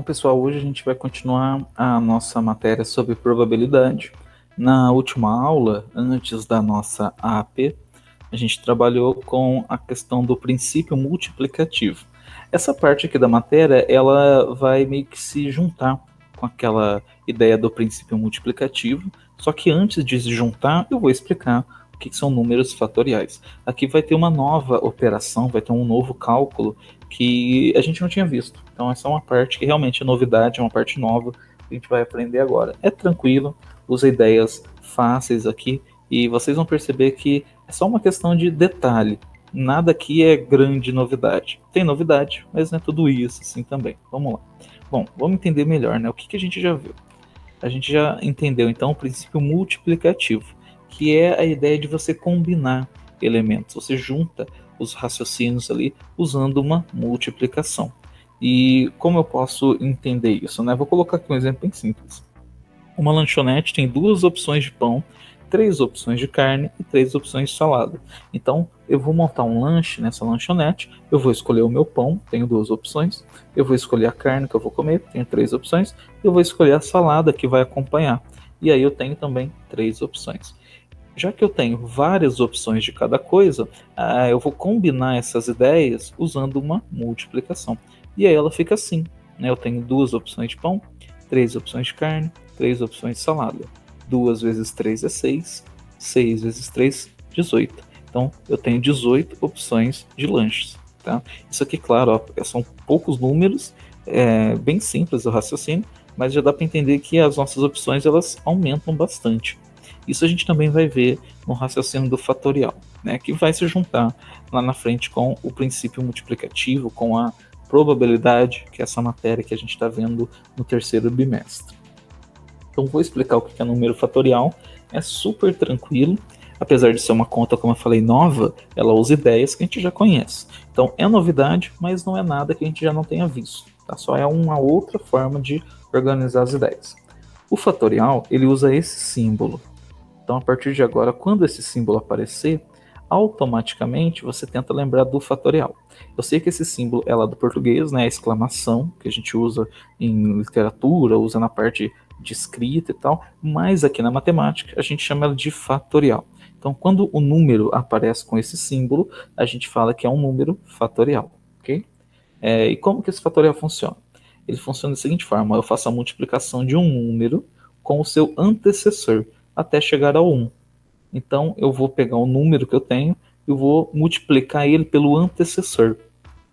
pessoal, hoje a gente vai continuar a nossa matéria sobre probabilidade. Na última aula, antes da nossa AP, a gente trabalhou com a questão do princípio multiplicativo. Essa parte aqui da matéria, ela vai meio que se juntar com aquela ideia do princípio multiplicativo, só que antes de se juntar, eu vou explicar o que são números fatoriais. Aqui vai ter uma nova operação, vai ter um novo cálculo que a gente não tinha visto. Então essa é uma parte que realmente é novidade, é uma parte nova que a gente vai aprender agora. É tranquilo, usa ideias fáceis aqui e vocês vão perceber que é só uma questão de detalhe. Nada aqui é grande novidade. Tem novidade, mas não é tudo isso assim também. Vamos lá. Bom, vamos entender melhor, né? O que a gente já viu? A gente já entendeu então o princípio multiplicativo, que é a ideia de você combinar elementos. Você junta os raciocínios ali usando uma multiplicação. E como eu posso entender isso, né? Vou colocar aqui um exemplo bem simples. Uma lanchonete tem duas opções de pão, três opções de carne e três opções de salada. Então, eu vou montar um lanche nessa lanchonete, eu vou escolher o meu pão, tenho duas opções, eu vou escolher a carne que eu vou comer, tenho três opções, eu vou escolher a salada que vai acompanhar. E aí eu tenho também três opções. Já que eu tenho várias opções de cada coisa, eu vou combinar essas ideias usando uma multiplicação. E aí ela fica assim, né? Eu tenho duas opções de pão, três opções de carne, três opções de salada. 2 vezes 3 é 6, 6 vezes 3, 18. Então eu tenho 18 opções de lanches. Tá? Isso aqui, claro, ó, são poucos números, bem simples o raciocínio, mas já dá para entender que as nossas opções elas aumentam bastante. Isso a gente também vai ver no raciocínio do fatorial, né, que vai se juntar lá na frente com o princípio multiplicativo, com a probabilidade, que é essa matéria que a gente está vendo no terceiro bimestre. Então vou explicar o que é número fatorial, é super tranquilo, apesar de ser uma conta, como eu falei, nova, ela usa ideias que a gente já conhece. Então é novidade, mas não é nada que a gente já não tenha visto, tá? Só é uma outra forma de organizar as ideias. O fatorial, ele usa esse símbolo. Então, a partir de agora, quando esse símbolo aparecer, automaticamente você tenta lembrar do fatorial. Eu sei que esse símbolo é lá do português, né? A exclamação, que a gente usa em literatura, usa na parte de escrita e tal, mas aqui na matemática a gente chama ela de fatorial. Então, quando o número aparece com esse símbolo, a gente fala que é um número fatorial, ok? E como que esse fatorial funciona? Ele funciona da seguinte forma: eu faço a multiplicação de um número com o seu antecessor até chegar ao 1. Então eu vou pegar o número que eu tenho e vou multiplicar ele pelo antecessor.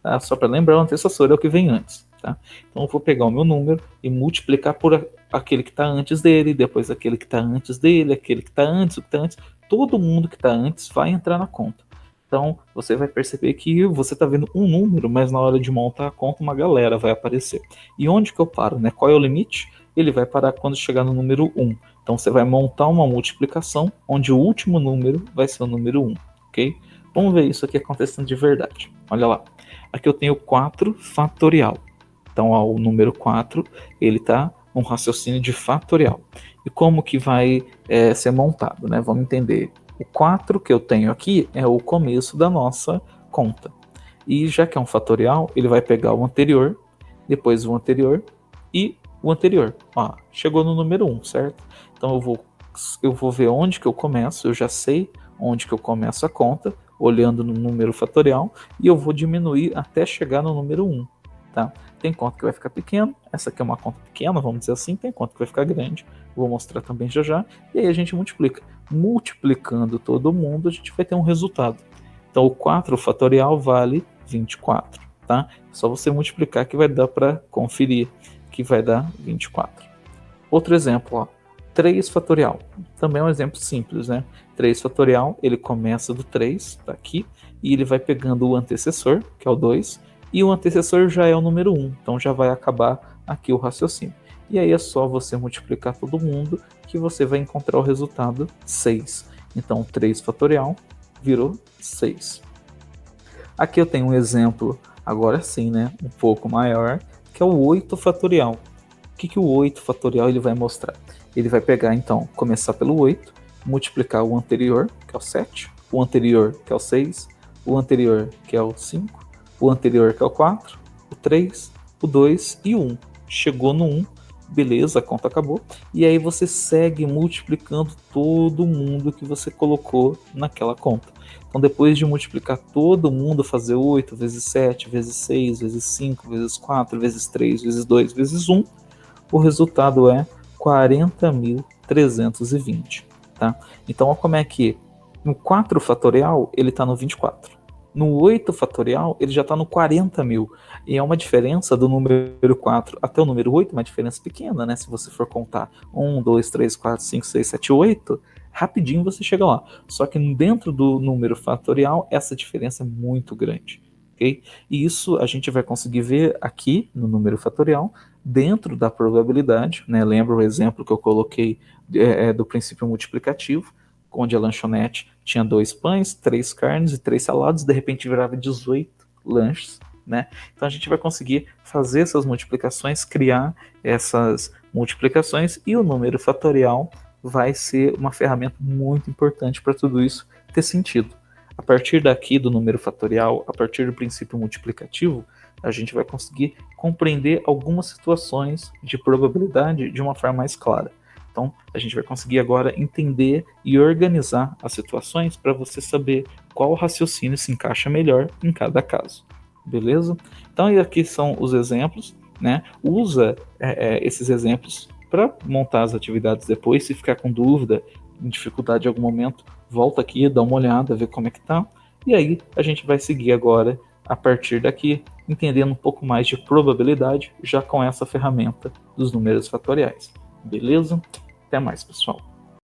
Tá? Só para lembrar, o antecessor é o que vem antes. Tá? Então eu vou pegar o meu número e multiplicar por aquele que está antes dele, depois aquele que está antes dele, aquele que está antes, o que está antes. Todo mundo que está antes vai entrar na conta. Então você vai perceber que você está vendo um número, mas na hora de montar a conta uma galera vai aparecer. E onde que eu paro? Né? Qual é o limite? Ele vai parar quando chegar no número 1. Então você vai montar uma multiplicação onde o último número vai ser o número 1, ok? Vamos ver isso aqui acontecendo de verdade. Olha lá. Aqui eu tenho 4 fatorial. Então ó, o número 4 ele está um raciocínio de fatorial. E como que vai ser montado, né? Vamos entender. O 4 que eu tenho aqui é o começo da nossa conta. E já que é um fatorial, ele vai pegar o anterior, depois o anterior e o anterior. Ó, chegou no número 1, certo? Então eu vou ver onde que eu começo, eu já sei onde que eu começo a conta, olhando no número fatorial, e eu vou diminuir até chegar no número 1. Tá? Tem conta que vai ficar pequena, essa aqui é uma conta pequena, vamos dizer assim, tem conta que vai ficar grande, vou mostrar também já já, e aí a gente multiplica. Multiplicando todo mundo, a gente vai ter um resultado. Então o 4 fatorial vale 24, tá? Só você multiplicar que vai dar para conferir que vai dar 24. Outro exemplo, ó, 3 fatorial. Também é um exemplo simples, né? 3 fatorial, ele começa do 3, tá aqui, e ele vai pegando o antecessor, que é o 2, e o antecessor já é o número 1, então já vai acabar aqui o raciocínio. E aí é só você multiplicar todo mundo que você vai encontrar o resultado 6. Então 3 fatorial virou 6. Aqui eu tenho um exemplo, agora sim, né? Um pouco maior, que é o 8 fatorial. O que o 8 fatorial ele vai mostrar? Ele vai pegar, então, começar pelo 8, multiplicar o anterior, que é o 7, o anterior, que é o 6, o anterior, que é o 5, o anterior, que é o 4, o 3, o 2 e o 1. chegou no 1, beleza, a conta acabou, e aí você segue multiplicando todo mundo que você colocou naquela conta. Então, depois de multiplicar todo mundo, fazer 8 vezes 7, vezes 6, vezes 5, vezes 4, vezes 3, vezes 2, vezes 1, o resultado é 40.320, tá? Então, olha como é que no 4 fatorial ele está no 24. No 8 fatorial, ele já está no 40 mil. E é uma diferença do número 4 até o número 8, uma diferença pequena, né? Se você for contar 1, 2, 3, 4, 5, 6, 7, 8, rapidinho você chega lá. Só que dentro do número fatorial, essa diferença é muito grande. Okay? E isso a gente vai conseguir ver aqui no número fatorial, dentro da probabilidade. Né? Lembra o exemplo que eu coloquei do princípio multiplicativo, onde a lanchonete tinha 2 pães, 3 carnes e 3 saladas, de repente virava 18 lanches, né? Então a gente vai conseguir fazer essas multiplicações, criar essas multiplicações, e o número fatorial vai ser uma ferramenta muito importante para tudo isso ter sentido. A partir daqui do número fatorial, a partir do princípio multiplicativo, a gente vai conseguir compreender algumas situações de probabilidade de uma forma mais clara. Então, a gente vai conseguir agora entender e organizar as situações para você saber qual raciocínio se encaixa melhor em cada caso. Beleza? Então, aqui são os exemplos, né? Usa esses exemplos para montar as atividades depois. Se ficar com dúvida, dificuldade em algum momento, volta aqui, dá uma olhada, vê como é que tá. E aí, a gente vai seguir agora, a partir daqui, entendendo um pouco mais de probabilidade, já com essa ferramenta dos números fatoriais. Beleza? Até mais, pessoal.